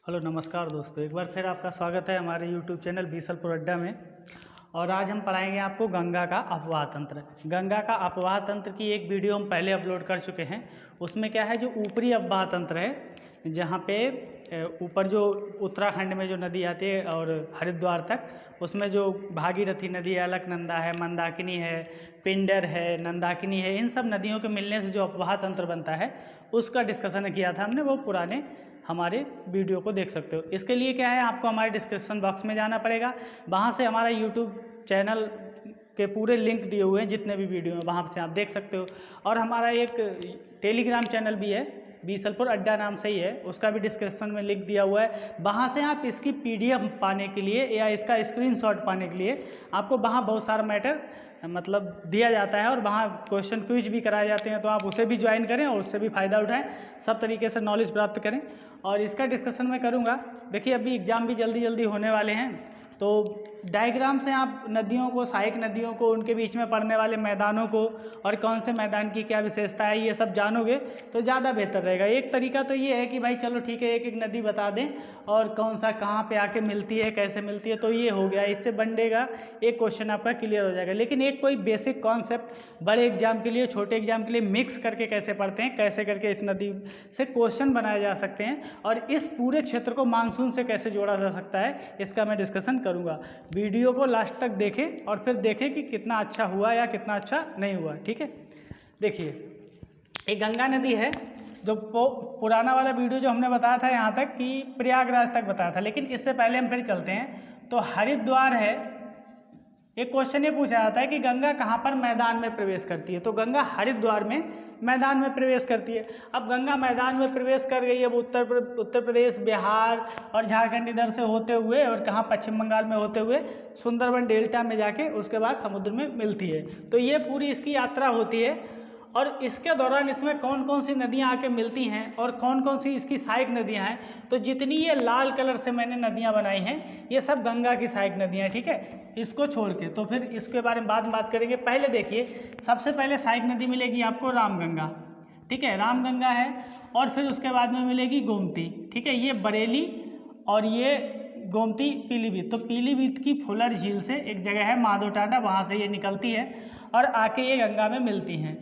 Hello नमस्कार दोस्तों, एक बार फिर आपका स्वागत है हमारे यूट्यूब चैनल बीसलपुर अड्डा में। और आज हम पढ़ाएंगे आपको गंगा का अपवाह तंत्र। गंगा का अपवाह तंत्र की एक वीडियो हम पहले अपलोड कर चुके हैं। उसमें क्या है, जो ऊपरी अपवाह तंत्र है, जहाँ पे ऊपर जो उत्तराखंड में जो नदी आती है और हरिद्वार तक, उसमें जो भागीरथी नदी है, अलकनंदा है, मंदाकिनी है, पिंडर है, नंदाकिनी है, इन सब नदियों के मिलने से जो अपवाह तंत्र बनता है उसका डिस्कशन किया था हमने। वो पुराने हमारे वीडियो को देख सकते हो। इसके लिए क्या है, आपको हमारे डिस्क्रिप्शन बॉक्स में जाना पड़ेगा। वहाँ से हमारा यूट्यूब चैनल के पूरे लिंक दिए हुए हैं, जितने भी वीडियो हैं वहाँ से आप देख सकते हो। और हमारा एक टेलीग्राम चैनल भी है, बीसलपुर अड्डा नाम से ही है, उसका भी डिस्क्रिप्शन में लिंक दिया हुआ है। वहाँ से आप इसकी PDF पाने के लिए या इसका स्क्रीनशॉट पाने के लिए आपको वहाँ बहुत सारा मैटर मतलब दिया जाता है, और वहाँ क्वेश्चन क्विज भी कराए जाते हैं। तो आप उसे भी ज्वाइन करें और उससे भी फ़ायदा उठाएं, सब तरीके से नॉलेज प्राप्त करें। और इसका डिस्कशन मैं करूँगा। देखिए, अभी एग्ज़ाम भी जल्दी जल्दी होने वाले हैं, तो डायग्राम से आप नदियों को, सहायक नदियों को, उनके बीच में पड़ने वाले मैदानों को और कौन से मैदान की क्या विशेषता है, ये सब जानोगे तो ज़्यादा बेहतर रहेगा। एक तरीका तो ये है कि भाई चलो ठीक है, एक एक नदी बता दें और कौन सा कहाँ पे आके मिलती है, कैसे मिलती है, तो ये हो गया, इससे बनेगा एक क्वेश्चन आपका क्लियर हो जाएगा। लेकिन एक कोई बेसिक कॉन्सेप्ट बड़े एग्जाम के लिए, छोटे एग्जाम के लिए मिक्स करके कैसे पढ़ते हैं, कैसे करके इस नदी से क्वेश्चन बनाए जा सकते हैं, और इस पूरे क्षेत्र को मानसून से कैसे जोड़ा जा सकता है, इसका मैं डिस्कशन करूँगा। वीडियो को लास्ट तक देखें और फिर देखें कि कितना अच्छा हुआ या कितना अच्छा नहीं हुआ। ठीक है, देखिए, एक गंगा नदी है, जो पुराना वाला वीडियो जो हमने बताया था यहाँ तक कि प्रयागराज तक बताया था, लेकिन इससे पहले हम फिर चलते हैं। तो हरिद्वार है। एक क्वेश्चन ये पूछा जाता है कि गंगा कहाँ पर मैदान में प्रवेश करती है, तो गंगा हरिद्वार में मैदान में प्रवेश करती है। अब गंगा मैदान में प्रवेश कर गई, अब उत्तर प्रदेश, बिहार और झारखंड इधर से होते हुए, और कहाँ, पश्चिम बंगाल में होते हुए सुंदरबन डेल्टा में जाके उसके बाद समुद्र में मिलती है। तो ये पूरी इसकी यात्रा होती है, और इसके दौरान इसमें कौन कौन सी नदियाँ आके मिलती हैं और कौन कौन सी इसकी सहायक नदियाँ हैं। तो जितनी ये लाल कलर से मैंने नदियाँ बनाई हैं, ये सब गंगा की सहायक नदियाँ हैं। ठीक है, इसको छोड़ के तो फिर इसके बारे में बाद में बात करेंगे। पहले देखिए, सबसे पहले सहायक नदी मिलेगी आपको रामगंगा। ठीक है, रामगंगा है, और फिर उसके बाद में मिलेगी गोमती। ठीक है, ये बरेली और ये गोमती पीलीभीत। तो पीलीभीत की फुलर झील से एक जगह है माधो टांडा, वहाँ से ये निकलती है और आके ये गंगा में मिलती हैं।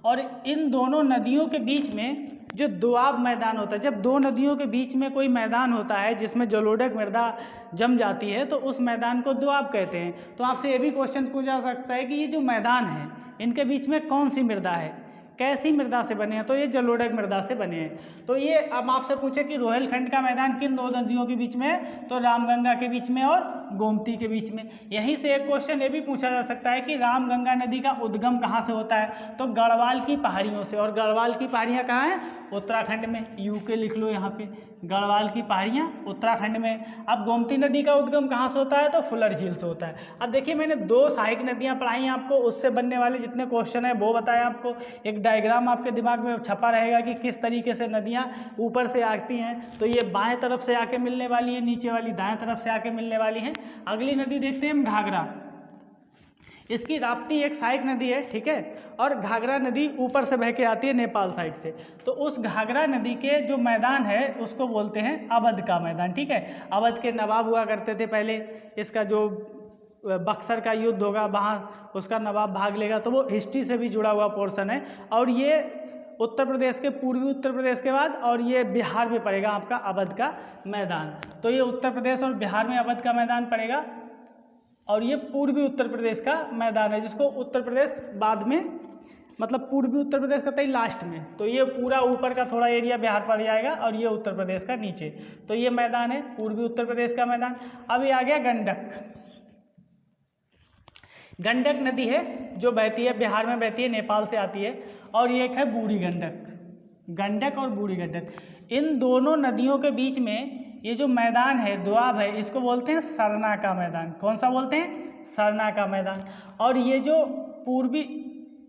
और इन दोनों नदियों के बीच में जो दोआब मैदान होता है, जब दो नदियों के बीच में कोई मैदान होता है जिसमें जलोढ़ मृदा जम जाती है, तो उस मैदान को दोआब कहते हैं। तो आपसे ये भी क्वेश्चन पूछा जा सकता है कि ये जो मैदान है, इनके बीच में कौन सी मृदा है, कैसी मृदा से बने हैं, तो ये जलोढ़ मृदा से बने हैं। तो ये अब आपसे पूछे कि रोहिलखंड का मैदान किन दो नदियों के बीच में है, तो रामगंगा के बीच में और गोमती के बीच में। यहीं से एक क्वेश्चन ये भी पूछा जा सकता है कि रामगंगा नदी का उद्गम कहाँ से होता है, तो गढ़वाल की पहाड़ियों से। और गढ़वाल की पहाड़ियाँ कहाँ हैं, उत्तराखंड में। यूके लिख लो यहाँ पे, गढ़वाल की पहाड़ियाँ उत्तराखंड में। अब गोमती नदी का उद्गम कहाँ से होता है, तो फुलर झील से होता है। अब देखिए, मैंने दो सहायक नदियाँ पढ़ाई आपको, उससे बनने वाले जितने क्वेश्चन है वो बताया आपको। एक डायग्राम आपके दिमाग में छपा रहेगा कि किस तरीके से नदियाँ ऊपर से आती हैं। तो ये बाएं तरफ से आके मिलने वाली है, नीचे वाली दाएं तरफ से आके मिलने वाली है। अगली नदी देखते हैं हम, घाघरा। इसकी राप्ती एक सहायक नदी है। ठीक है, और घाघरा नदी ऊपर से बह के आती है नेपाल साइड से। तो उस घाघरा नदी के जो मैदान है उसको बोलते हैं अवध का मैदान। ठीक है, अवध के नवाब हुआ करते थे पहले। इसका जो बक्सर का युद्ध होगा, वहाँ उसका नवाब भाग लेगा, तो वो हिस्ट्री से भी जुड़ा हुआ पोर्शन है। और ये उत्तर प्रदेश के, पूर्वी उत्तर प्रदेश के बाद, और ये बिहार में पड़ेगा आपका अवध का मैदान। तो ये उत्तर प्रदेश और बिहार में अवध का मैदान पड़ेगा, और ये पूर्वी उत्तर प्रदेश का मैदान है, जिसको उत्तर प्रदेश बाद में, मतलब पूर्वी उत्तर प्रदेश का तय लास्ट में। तो ये पूरा ऊपर का थोड़ा एरिया बिहार पड़ जाएगा, और ये उत्तर प्रदेश का नीचे। तो ये मैदान है पूर्वी उत्तर प्रदेश का मैदान। अब ये आ गया गंडक। गंडक नदी है जो बहती है, बिहार में बहती है, नेपाल से आती है। और ये एक है बूढ़ी गंडक। गंडक और बूढ़ी गंडक, इन दोनों नदियों के बीच में ये जो मैदान है, दोआब है, इसको बोलते हैं सरना का मैदान। कौन सा बोलते हैं, सरना का मैदान। और ये जो पूर्वी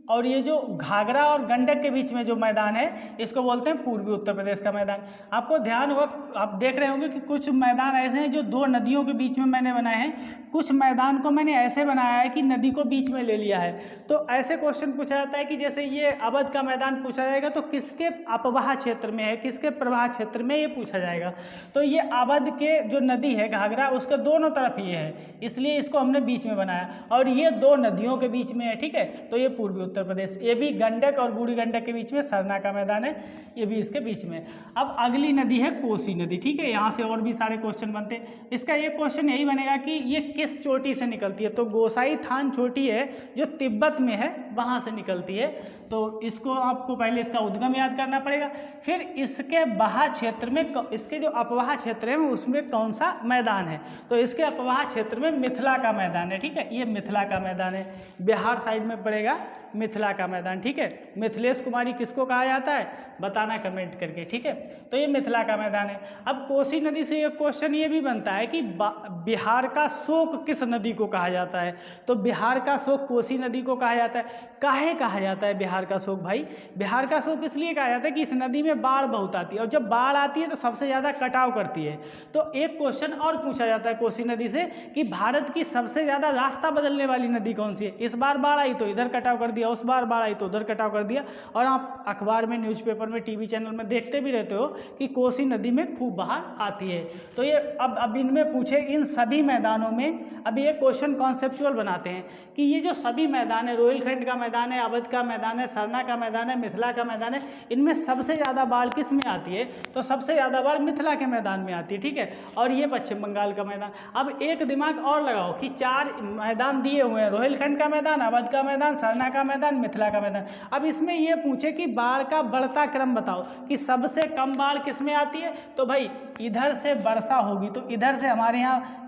और ये जो घाघरा और गंडक के बीच में जो मैदान है इसको बोलते हैं पूर्वी उत्तर प्रदेश का मैदान। आपको ध्यान होगा, आप देख रहे होंगे कि कुछ मैदान ऐसे हैं जो दो नदियों के बीच में मैंने बनाए हैं, कुछ मैदान को मैंने ऐसे बनाया है कि नदी को बीच में ले लिया है। तो ऐसे क्वेश्चन पूछा जाता है कि जैसे ये अवध का मैदान पूछा जाएगा तो किसके अपवाह क्षेत्र में है, किसके प्रवाह क्षेत्र में, ये पूछा जाएगा। तो ये अवध के जो नदी है घाघरा उसके दोनों तरफ ये है, इसलिए इसको हमने बीच में बनाया, और ये दो नदियों के बीच में है, ठीक है। तो ये पूर्वी उत्तर प्रदेश, ये भी गंडक और बूढ़ी गंडक के बीच में सरना का मैदान है, ये भी इसके बीच में। अब अगली नदी है कोसी नदी, ठीक है। यहाँ से और भी सारे क्वेश्चन बनते हैं। इसका ये क्वेश्चन यही बनेगा कि ये किस चोटी से निकलती है। तो गोसाई थान चोटी है जो तिब्बत में है, वहाँ से निकलती है। तो इसको आपको पहले इसका उद्गम याद करना पड़ेगा, फिर इसके बाह्य क्षेत्र में, इसके जो अपवाह क्षेत्र है उसमें कौन सा मैदान है। तो इसके अपवाह क्षेत्र में मिथिला का मैदान है, ठीक है। ये मिथिला का मैदान है, बिहार साइड में पड़ेगा मिथिला का मैदान, ठीक है। मिथिलेश कुमारी किसको कहा जाता है, बताना कमेंट करके, ठीक है। तो ये मिथिला का मैदान है। अब कोसी नदी से एक क्वेश्चन ये भी बनता है कि बिहार का शोक किस नदी को कहा जाता है। तो बिहार का शोक कोसी नदी को कहा जाता है। काहे कहा जाता है बिहार का शोक भाई? बिहार का शोक इसलिए कहा जाता है कि इस नदी में बाढ़ बहुत आती है, और जब बाढ़ आती है तो सबसे ज़्यादा कटाव करती है। तो एक क्वेश्चन और पूछा जाता है कोसी नदी से कि भारत की सबसे ज़्यादा रास्ता बदलने वाली नदी कौन सी है। इस बार बाढ़ आई तो इधर कटाव कर दिया, उस बार बाढ़ आई तो उधर कटाव कर दिया, और आप अखबार में, न्यूज़पेपर में, टीवी चैनल में देखते भी रहते हो कि कोसी नदी में खूब बाढ़ आती है। तो ये अब इनमें पूछे इन सभी मैदानों में, अब ये क्वेश्चन कॉन्सेप्चुअल बनाते हैं कि ये जो सभी मैदान है, रोहिलखंड का मैदान है, अवध का मैदान है, सरना का मैदान है, मिथिला का मैदान है, इनमें सबसे ज़्यादा बाढ़ किस में आती है। तो सबसे ज़्यादा बाढ़ मिथिला के मैदान में आती है, ठीक है। और ये पश्चिम बंगाल का मैदान। अब एक दिमाग और लगाओ कि 4 मैदान दिए हुए हैं, रोहिलखंड का मैदान, अवध का मैदान, सरना का मैदान, मिथिला का मैदान। अब इसमें ये पूछे कि बाढ़ का बढ़ता क्रम बताओ कि सबसे कम बाढ़ किस में आती है। तो भाई इधर से वर्षा होगी, तो इधर से हमारे यहाँ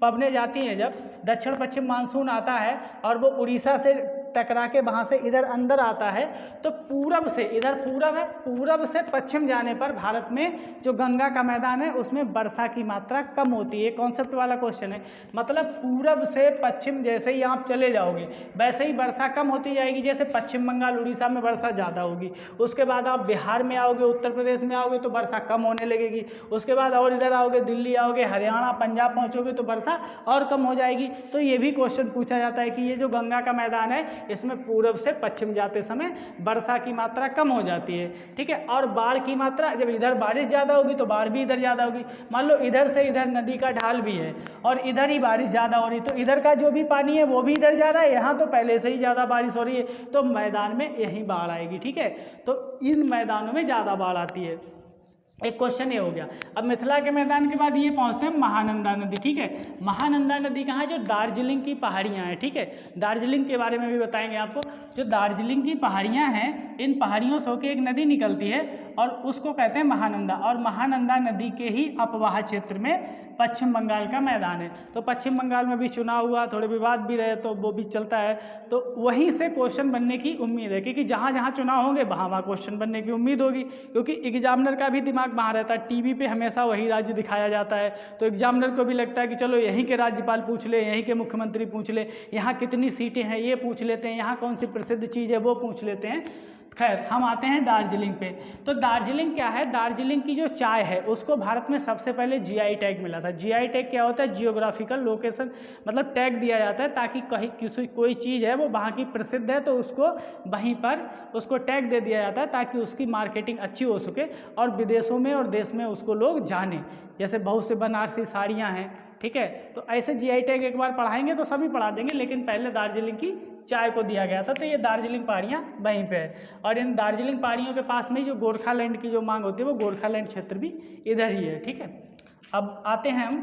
पवने जाती हैं, जब दक्षिण पश्चिम मानसून आता है और वो उड़ीसा से टकरा के वहाँ से इधर अंदर आता है, तो पूरब से, इधर पूरब है, पूरब से पश्चिम जाने पर भारत में जो गंगा का मैदान है उसमें वर्षा की मात्रा कम होती है। कॉन्सेप्ट वाला क्वेश्चन है, मतलब पूरब से पश्चिम जैसे ही आप चले जाओगे वैसे ही वर्षा कम होती जाएगी। जैसे पश्चिम बंगाल, उड़ीसा में वर्षा ज़्यादा होगी, उसके बाद आप बिहार में आओगे, उत्तर प्रदेश में आओगे तो वर्षा कम होने लगेगी, उसके बाद और इधर आओगे, दिल्ली आओगे, हरियाणा, पंजाब पहुँचोगे तो वर्षा और कम हो जाएगी। तो ये भी क्वेश्चन पूछा जाता है कि ये जो गंगा का मैदान है इसमें पूरब से पश्चिम जाते समय वर्षा की मात्रा कम हो जाती है, ठीक है। और बाढ़ की मात्रा, जब इधर बारिश ज़्यादा होगी तो बाढ़ भी इधर ज़्यादा होगी। मान लो इधर से इधर नदी का ढाल भी है और इधर ही बारिश ज़्यादा हो रही, तो इधर का जो भी पानी है वो भी इधर जा रहा है, यहाँ तो पहले से ही ज़्यादा बारिश हो रही है, तो मैदान में यहीं बाढ़ आएगी, ठीक है। तो इन मैदानों में ज़्यादा बाढ़ आती है। एक क्वेश्चन ये हो गया। अब मिथिला के मैदान के बाद ये पहुंचते हैं महानंदा नदी, ठीक है। महानंदा नदी कहाँ है? जो दार्जिलिंग की पहाड़ियाँ हैं, ठीक है। दार्जिलिंग के बारे में भी बताएंगे आपको। जो दार्जिलिंग की पहाड़ियाँ हैं, इन पहाड़ियों से होकर एक नदी निकलती है और उसको कहते हैं महानंदा, और महानंदा नदी के ही अपवाह क्षेत्र में पश्चिम बंगाल का मैदान है। तो पश्चिम बंगाल में भी चुनाव हुआ, थोड़े विवाद भी रहे, तो वो भी चलता है, तो वहीं से क्वेश्चन बनने की उम्मीद है, क्योंकि जहाँ जहाँ चुनाव होंगे वहाँ वहाँ क्वेश्चन बनने की उम्मीद होगी, क्योंकि एग्जामिनर का भी दिमाग वहाँ रहता है। टीवी पे हमेशा वही राज्य दिखाया जाता है, तो एग्जामिनर को भी लगता है कि चलो यहीं के राज्यपाल पूछ ले, यहीं के मुख्यमंत्री पूछ ले, यहाँ कितनी सीटें हैं ये पूछ लेते हैं, यहाँ कौन सी प्रसिद्ध चीज़ है वो पूछ लेते हैं। खैर, हम आते हैं दार्जिलिंग पे। तो दार्जिलिंग क्या है? दार्जिलिंग की जो चाय है उसको भारत में सबसे पहले जीआई टैग मिला था। जीआई टैग क्या होता है? जियोग्राफिकल लोकेशन, मतलब टैग दिया जाता है ताकि कहीं किसी कोई चीज़ है वो वहाँ की प्रसिद्ध है तो उसको वहीं पर उसको टैग दे दिया जाता है ताकि उसकी मार्केटिंग अच्छी हो सके और विदेशों में और देश में उसको लोग जाने। जैसे बहुत से बनारसी साड़ियाँ हैं, ठीक है, तो ऐसे जीआई टैग एक बार पढ़ाएंगे तो सभी पढ़ा देंगे, लेकिन पहले दार्जिलिंग की चाय को दिया गया था। तो ये दार्जिलिंग पहाड़ियाँ वहीं पे है, और इन दार्जिलिंग पहाड़ियों के पास में जो गोरखालैंड की जो मांग होती है वो गोरखालैंड क्षेत्र भी इधर ही है, ठीक है। अब आते हैं हम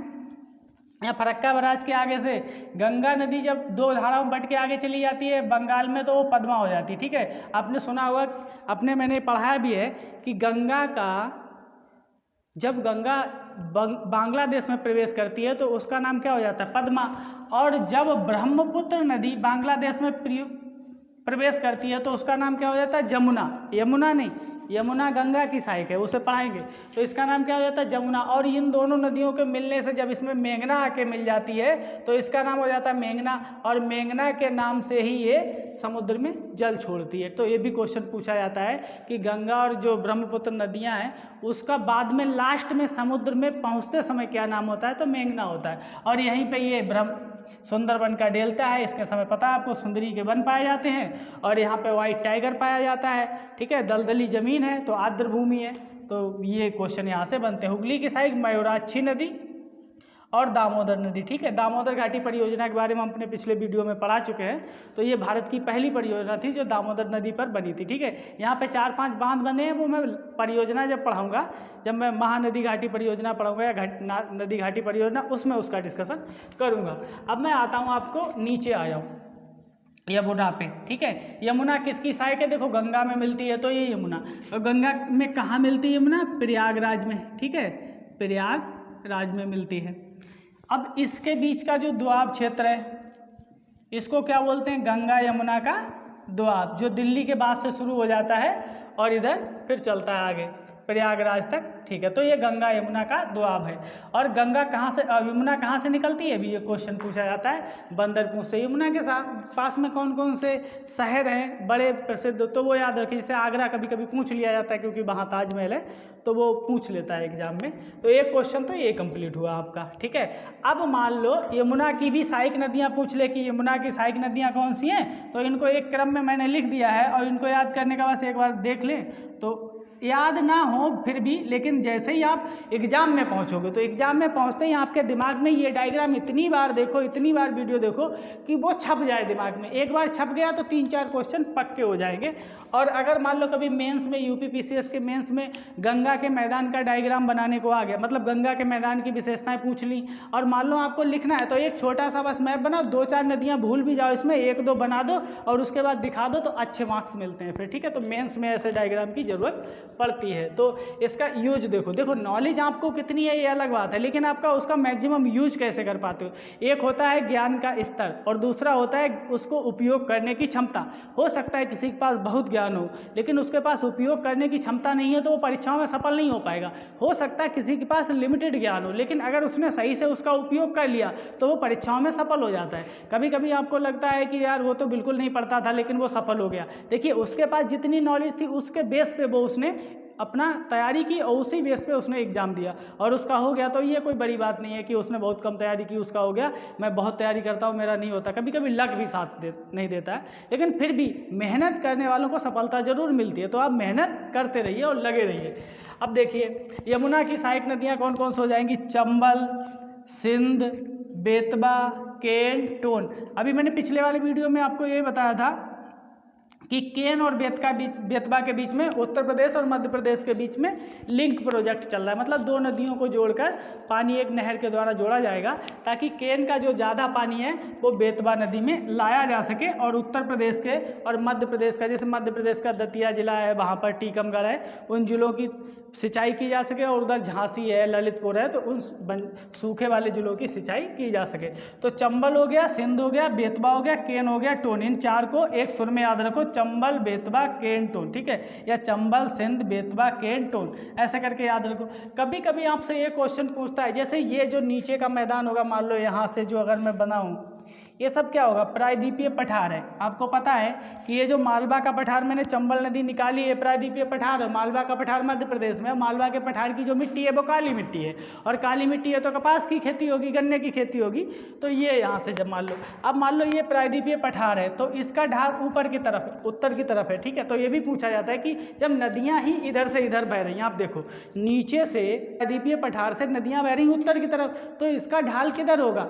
यहाँ फरक्का बराज के आगे से गंगा नदी जब दो धाराओं में बट के आगे चली जाती है बंगाल में तो वो पद्मा हो जाती है, ठीक है। आपने सुना होगा, मैंने पढ़ाया भी है कि गंगा का, जब गंगा बांग्लादेश में प्रवेश करती है तो उसका नाम क्या हो जाता है? पद्मा। और जब ब्रह्मपुत्र नदी बांग्लादेश में प्रवेश करती है तो उसका नाम क्या हो जाता है? जमुना। यमुना नहीं, यमुना गंगा की सहायक है, उसे पढ़ाएंगे, तो इसका नाम क्या हो जाता है? जमुना। और इन दोनों नदियों के मिलने से जब इसमें मेघना आके मिल जाती है तो इसका नाम हो जाता है मेघना, और मेघना के नाम से ही ये समुद्र में जल छोड़ती है। तो ये भी क्वेश्चन पूछा जाता है कि गंगा और जो ब्रह्मपुत्र नदियाँ हैं उसका बाद में लास्ट में समुद्र में पहुँचते समय क्या नाम होता है, तो मेघना होता है। और यहीं पे ये सुंदरबन का डेल्टा है, इसके समय पता है आपको सुंदरी के वन पाए जाते हैं और यहाँ पे व्हाइट टाइगर पाया जाता है। ठीक है, दलदली जमीन है तो आर्द्र भूमि है। तो ये क्वेश्चन यहाँ से बनते हैं। हुगली की साइड मयूराक्षी नदी और दामोदर नदी। ठीक है, दामोदर घाटी परियोजना के बारे में हम अपने पिछले वीडियो में पढ़ा चुके हैं। तो ये भारत की पहली परियोजना थी जो दामोदर नदी पर बनी थी। ठीक है, यहाँ पे 4-5 बांध बने हैं, वो मैं परियोजना जब पढ़ाऊँगा, जब मैं महानदी घाटी परियोजना पढ़ाऊँगा या नदी घाटी परियोजना, उसमें उसका डिस्कशन करूँगा। अब मैं आता हूँ, आपको नीचे आ जाऊँ यमुना पे। ठीक है, यमुना किसकी सहायक है, देखो गंगा में मिलती है, तो ये यमुना। और गंगा में कहाँ मिलती है यमुना, प्रयागराज में। ठीक है, प्रयागराज में मिलती है। अब इसके बीच का जो दोआब क्षेत्र है इसको क्या बोलते हैं, गंगा यमुना का दोआब, जो दिल्ली के बाद से शुरू हो जाता है और इधर फिर चलता है आगे प्रयागराज तक। ठीक है, तो ये गंगा यमुना का दोआब है। और गंगा कहाँ से, यमुना कहाँ से निकलती है, भी ये क्वेश्चन पूछा जाता है बंदरपुर से। यमुना के पास में कौन कौन से शहर हैं बड़े प्रसिद्ध, तो वो याद रखिए। जैसे आगरा कभी कभी पूछ लिया जाता है क्योंकि वहाँ ताजमहल है, तो वो पूछ लेता है एग्जाम में। तो एक क्वेश्चन तो ये कंप्लीट हुआ आपका। ठीक है, अब मान लो यमुना की भी सहायक नदियाँ पूछ ले कि यमुना की सहायक नदियाँ कौन सी हैं, तो इनको एक क्रम में मैंने लिख दिया है और इनको याद करने का बस एक बार देख लें तो याद ना हो फिर भी, लेकिन जैसे ही आप एग्ज़ाम में पहुंचोगे तो एग्ज़ाम में पहुंचते ही आपके दिमाग में ये डायग्राम इतनी बार देखो, इतनी बार वीडियो देखो कि वो छप जाए दिमाग में। एक बार छप गया तो 3-4 क्वेश्चन पक्के हो जाएंगे। और अगर मान लो कभी मेंस में, यूपी पीसीएस के मेंस में गंगा के मैदान का डायग्राम बनाने को आ गया, मतलब गंगा के मैदान की विशेषताएँ पूछ ली, और मान लो आपको लिखना है, तो एक छोटा सा बस मैप बनाओ, 2-4 नदियाँ भूल भी जाओ इसमें, 1-2 बना दो और उसके बाद दिखा दो, तो अच्छे मार्क्स मिलते हैं फिर। ठीक है, तो मेंस में ऐसे डायग्राम की जरूरत पड़ती है। तो इसका यूज देखो नॉलेज आपको कितनी है ये अलग बात है, लेकिन आपका उसका मैक्सिमम यूज कैसे कर पाते हो। एक होता है ज्ञान का स्तर और दूसरा होता है उसको उपयोग करने की क्षमता। हो सकता है किसी के पास बहुत ज्ञान हो लेकिन उसके पास उपयोग करने की क्षमता नहीं है, तो वो परीक्षाओं में सफल नहीं हो पाएगा। हो सकता है किसी के पास लिमिटेड ज्ञान हो लेकिन अगर उसने सही से उसका उपयोग कर लिया तो वो परीक्षाओं में सफल हो जाता है। कभी कभी आपको लगता है कि यार वो तो बिल्कुल नहीं पढ़ता था लेकिन वो सफल हो गया। देखिए उसके पास जितनी नॉलेज थी उसके बेस पे वो उसने अपना तैयारी की और उसी बेस पे उसने एग्ज़ाम दिया और उसका हो गया। तो ये कोई बड़ी बात नहीं है कि उसने बहुत कम तैयारी की उसका हो गया, मैं बहुत तैयारी करता हूँ मेरा नहीं होता। कभी कभी लक भी साथ नहीं देता है, लेकिन फिर भी मेहनत करने वालों को सफलता जरूर मिलती है। तो आप मेहनत करते रहिए और लगे रहिए। अब देखिए यमुना की सहायक नदियाँ कौन कौन से हो जाएंगी, चंबल, सिंध, बेतवा, केन, टोन। अभी मैंने पिछले वाले वीडियो में आपको ये बताया था कि केन और बेतवा के बीच में उत्तर प्रदेश और मध्य प्रदेश के बीच में लिंक प्रोजेक्ट चल रहा है, मतलब 2 नदियों को जोड़कर पानी एक नहर के द्वारा जोड़ा जाएगा ताकि केन का जो ज़्यादा पानी है वो बेतवा नदी में लाया जा सके और उत्तर प्रदेश के और मध्य प्रदेश का, जैसे मध्य प्रदेश का दतिया जिला है, वहाँ पर टीकमगढ़ है, उन जिलों की सिंचाई की जा सके और उधर झांसी है, ललितपुर है, तो उन सूखे वाले जिलों की सिंचाई की जा सके। तो चंबल हो गया, सिंध हो गया, बेतवा हो गया, केन हो गया, टोन, इन 4 को एक सुर में याद रखो, चंबल, बेतवा, केन, टोन। ठीक है, या चंबल, सिंध, बेतवा, केन, टोन, ऐसे करके याद रखो। कभी कभी आपसे ये क्वेश्चन पूछता है, जैसे ये जो नीचे का मैदान होगा, मान लो यहाँ से जो अगर मैं बनाऊँ, ये सब क्या होगा, प्रायद्वीपीय पठार है। आपको पता है कि ये जो मालवा का पठार मैंने चंबल नदी निकाली है, प्रायद्वीपीय पठार है। मालवा का पठार मध्य प्रदेश में, मालवा के पठार की जो मिट्टी है वो काली मिट्टी है, और काली मिट्टी है तो कपास की खेती होगी, गन्ने की खेती होगी। तो ये यहाँ से जब मान लो ये प्रायद्वीपीय पठार है तो इसका ढाल ऊपर की तरफ है, उत्तर की तरफ है। ठीक है, तो ये भी पूछा जाता है कि जब नदियाँ ही इधर से इधर बह रही हैं, आप देखो नीचे से प्रायद्वीपीय पठार से नदियाँ बह रही उत्तर की तरफ, तो इसका ढाल किधर होगा,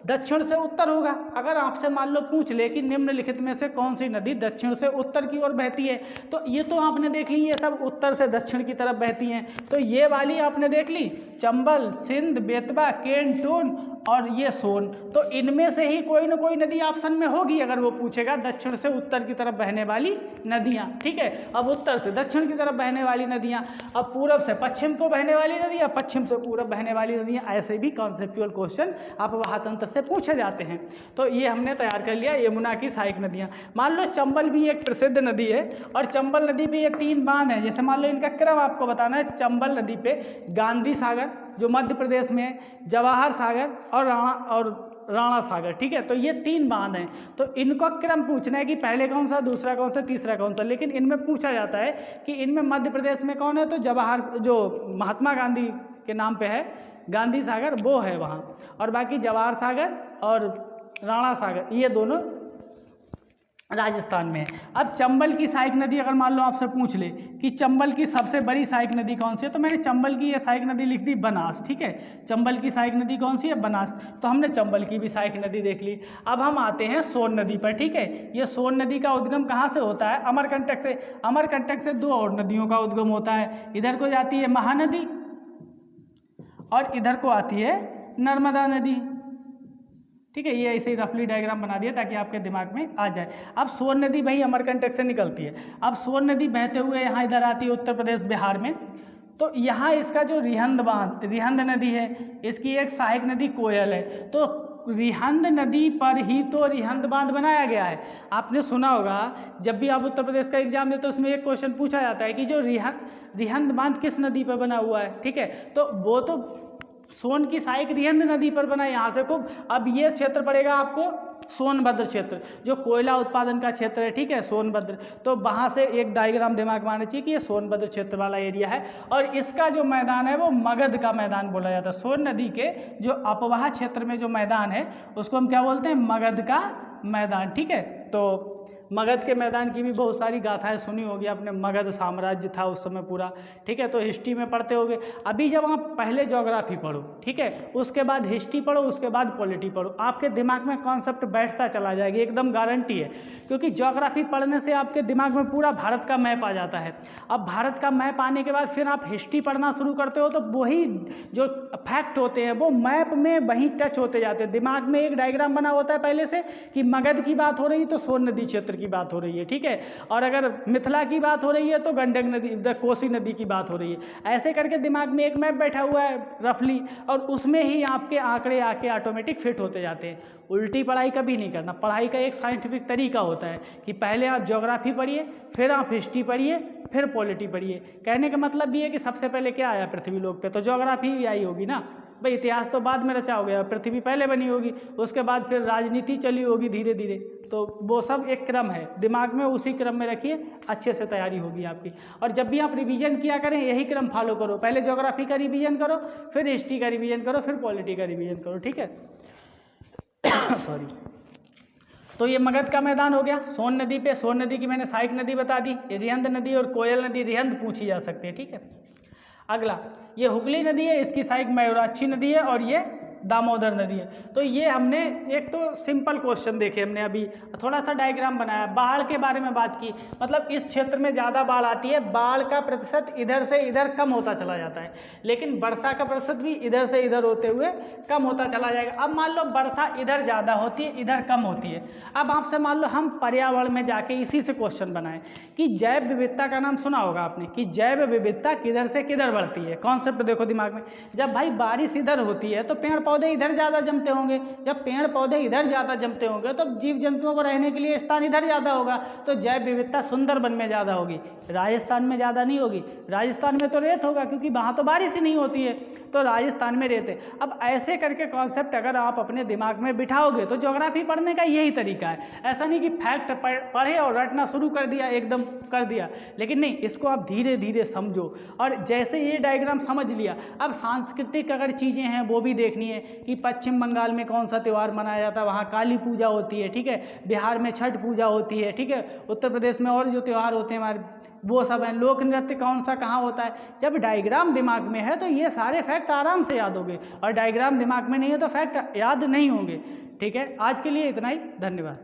दक्षिण से उत्तर होगा। अगर आपसे मान लो पूछ ले कि निम्नलिखित में से कौन सी नदी दक्षिण से उत्तर की ओर बहती है, तो ये तो आपने देख ली ये सब उत्तर से दक्षिण की तरफ बहती हैं। तो ये वाली आपने देख ली, चंबल, सिंध, बेतवा, केन, टोन और ये सोन। तो इनमें से ही कोई ना कोई नदी ऑप्शन में होगी अगर वो पूछेगा दक्षिण से उत्तर की तरफ बहने वाली नदियाँ। ठीक है, अब उत्तर से दक्षिण की तरफ बहने वाली नदियाँ, अब पूरब से पश्चिम को बहने वाली नदियाँ, पश्चिम से पूरब बहने वाली नदियाँ, ऐसे भी कॉन्सेप्चुअल क्वेश्चन आप वहातंत्र से पूछे जाते हैं। तो ये हमने तैयार कर लिया यमुना की सहायक नदियाँ। मान लो चंबल भी एक प्रसिद्ध नदी है और चंबल नदी पे ये 3 बांध हैं। जैसे मान लो इनका क्रम आपको बताना है, चंबल नदी पे गांधी सागर जो मध्य प्रदेश में है, जवाहर सागर और राणा सागर, ठीक है। तो ये 3 बांध हैं, तो इनका क्रम पूछना है कि पहले कौन सा, दूसरा कौन सा, तीसरा कौन सा। लेकिन इनमें पूछा जाता है कि इनमें मध्य प्रदेश में कौन है, तो जो महात्मा गांधी के नाम पे है गांधी सागर, वो है वहाँ। और बाकी जवाहर सागर और राणा सागर ये दोनों राजस्थान में है। अब चंबल की सहायक नदी अगर मान लो आपसे पूछ ले कि चंबल की सबसे बड़ी सहायक नदी कौन सी है, तो मैंने चंबल की ये सहायक नदी लिख दी बनास, ठीक है। चंबल की सहायक नदी कौन सी है, बनास। तो हमने चंबल की भी सहायक नदी देख ली। अब हम आते हैं सोन नदी पर, ठीक है। ये सोन नदी का उद्गम कहाँ से होता है, अमरकंटक से। अमरकंटक से 2 और नदियों का उद्गम होता है, इधर को जाती है महानदी और इधर को आती है नर्मदा नदी, ठीक है। ये ऐसे ही रफली डायग्राम बना दिया ताकि आपके दिमाग में आ जाए। अब सोन नदी भाई अमरकंटक से निकलती है। अब सोन नदी बहते हुए यहाँ इधर आती है उत्तर प्रदेश बिहार में। तो यहाँ इसका जो रिहंद नदी है, इसकी एक सहायक नदी कोयल है। तो रिहंद नदी पर ही तो रिहंद बांध बनाया गया है। आपने सुना होगा जब भी आप उत्तर प्रदेश का एग्जाम देते तो उसमें एक क्वेश्चन पूछा जाता है कि जो रिहंद बांध किस नदी पर बना हुआ है, ठीक है। तो वो तो सोन की सहायक रिहंद नदी पर बना, यहाँ से खूब। अब ये क्षेत्र पड़ेगा आपको सोनभद्र क्षेत्र, जो कोयला उत्पादन का क्षेत्र है, ठीक है, सोनभद्र। तो वहाँ से एक डायग्राम दिमाग में आना चाहिए कि ये सोनभद्र क्षेत्र वाला एरिया है। और इसका जो मैदान है वो मगध का मैदान बोला जाता है। सोन नदी के जो अपवाह क्षेत्र में जो मैदान है उसको हम क्या बोलते हैं, मगध का मैदान, ठीक है। तो मगध के मैदान की भी बहुत सारी गाथाएं सुनी होगी आपने, मगध साम्राज्य था उस समय पूरा, ठीक है। तो हिस्ट्री में पढ़ते होगे। अभी जब आप पहले ज्योग्राफी पढ़ो, ठीक है, उसके बाद हिस्ट्री पढ़ो, उसके बाद पॉलिटी पढ़ो, आपके दिमाग में कॉन्सेप्ट बैठता चला जाएगा, एकदम गारंटी है। क्योंकि ज्योग्राफी पढ़ने से आपके दिमाग में पूरा भारत का मैप आ जाता है। अब भारत का मैप आने के बाद फिर आप हिस्ट्री पढ़ना शुरू करते हो, तो वही जो फैक्ट होते हैं वो मैप में वहीं टच होते जाते हैं। दिमाग में एक डायग्राम बना होता है पहले से कि मगध की बात हो रही है तो सोन नदी क्षेत्र की बात हो रही है, ठीक है। और अगर मिथिला की बात हो रही है तो गंडक नदी, कोसी नदी की बात हो रही है। ऐसे करके दिमाग में एक मैप बैठा हुआ है रफली, और उसमें ही आपके आंकड़े आके ऑटोमेटिक फिट होते जाते हैं। उल्टी पढ़ाई कभी नहीं करना। पढ़ाई का एक साइंटिफिक तरीका होता है कि पहले आप ज्योग्राफी पढ़िए, फिर आप हिस्ट्री पढ़िए, फिर पॉलिटी पढ़िए। कहने का मतलब ये है कि सबसे पहले क्या आया पृथ्वी लोक पे, तो ज्योग्राफी ही आई होगी ना भाई। इतिहास तो बाद में रचा हो गया, पृथ्वी पहले बनी होगी, उसके बाद फिर राजनीति चली होगी धीरे धीरे। तो वो सब एक क्रम है, दिमाग में उसी क्रम में रखिए, अच्छे से तैयारी होगी आपकी। और जब भी आप रिवीजन किया करें यही क्रम फॉलो करो, पहले ज्योग्राफी का रिवीजन करो, फिर हिस्ट्री का रिवीजन करो, फिर पॉलिटी का रिवीजन करो, ठीक है। सॉरी। तो ये मगध का मैदान हो गया सोन नदी पे। सोन नदी की मैंने सहायक नदी बता दी, रिहंद नदी और कोयल नदी, रिहंद पूछी जा सकती है, ठीक है। अगला ये हुगली नदी है, इसकी सहायक मयूराक्षी नदी है, और ये दामोदर नदी है। तो ये हमने एक तो सिंपल क्वेश्चन देखे, हमने अभी थोड़ा सा डायग्राम बनाया, बाढ़ के बारे में बात की। मतलब इस क्षेत्र में ज़्यादा बाढ़ आती है, बाढ़ का प्रतिशत इधर से इधर कम होता चला जाता है, लेकिन वर्षा का प्रतिशत भी इधर से इधर होते हुए कम होता चला जाएगा। अब मान लो वर्षा इधर ज़्यादा होती है, इधर कम होती है। अब आपसे मान लो हम पर्यावरण में जाके इसी से क्वेश्चन बनाएं कि जैव विविधता का नाम सुना होगा आपने, कि जैव विविधता किधर से किधर बढ़ती है। कॉन्सेप्ट देखो दिमाग में, जब भाई बारिश इधर होती है तो पेड़ पौधे इधर ज़्यादा जमते होंगे, जब पेड़ पौधे इधर ज़्यादा जमते होंगे तो जीव जंतुओं को रहने के लिए स्थान इधर ज़्यादा होगा, तो जैव विविधता सुंदरबन में ज़्यादा होगी, राजस्थान में ज़्यादा नहीं होगी। राजस्थान में तो रेत होगा क्योंकि वहाँ तो बारिश ही नहीं होती है, तो राजस्थान में रेत है। अब ऐसे करके कॉन्सेप्ट अगर आप अपने दिमाग में बिठाओगे तो ज्योग्राफी पढ़ने का यही तरीका है। ऐसा नहीं कि फैक्ट पढ़े और रटना शुरू कर दिया, एकदम कर दिया, लेकिन नहीं, इसको आप धीरे धीरे समझो। और जैसे ये डायग्राम समझ लिया, अब सांस्कृतिक अगर चीज़ें हैं वो भी देखनी है कि पश्चिम बंगाल में कौन सा त्यौहार मनाया जाता है, वहाँ काली पूजा होती है, ठीक है। बिहार में छठ पूजा होती है, ठीक है। उत्तर प्रदेश में और जो त्यौहार होते हैं हमारे वो सब हैं। लोक नृत्य कौन सा कहाँ होता है। जब डायग्राम दिमाग में है तो ये सारे फैक्ट आराम से याद होंगे, और डायग्राम दिमाग में नहीं है तो फैक्ट याद नहीं होंगे, ठीक है। आज के लिए इतना ही, धन्यवाद।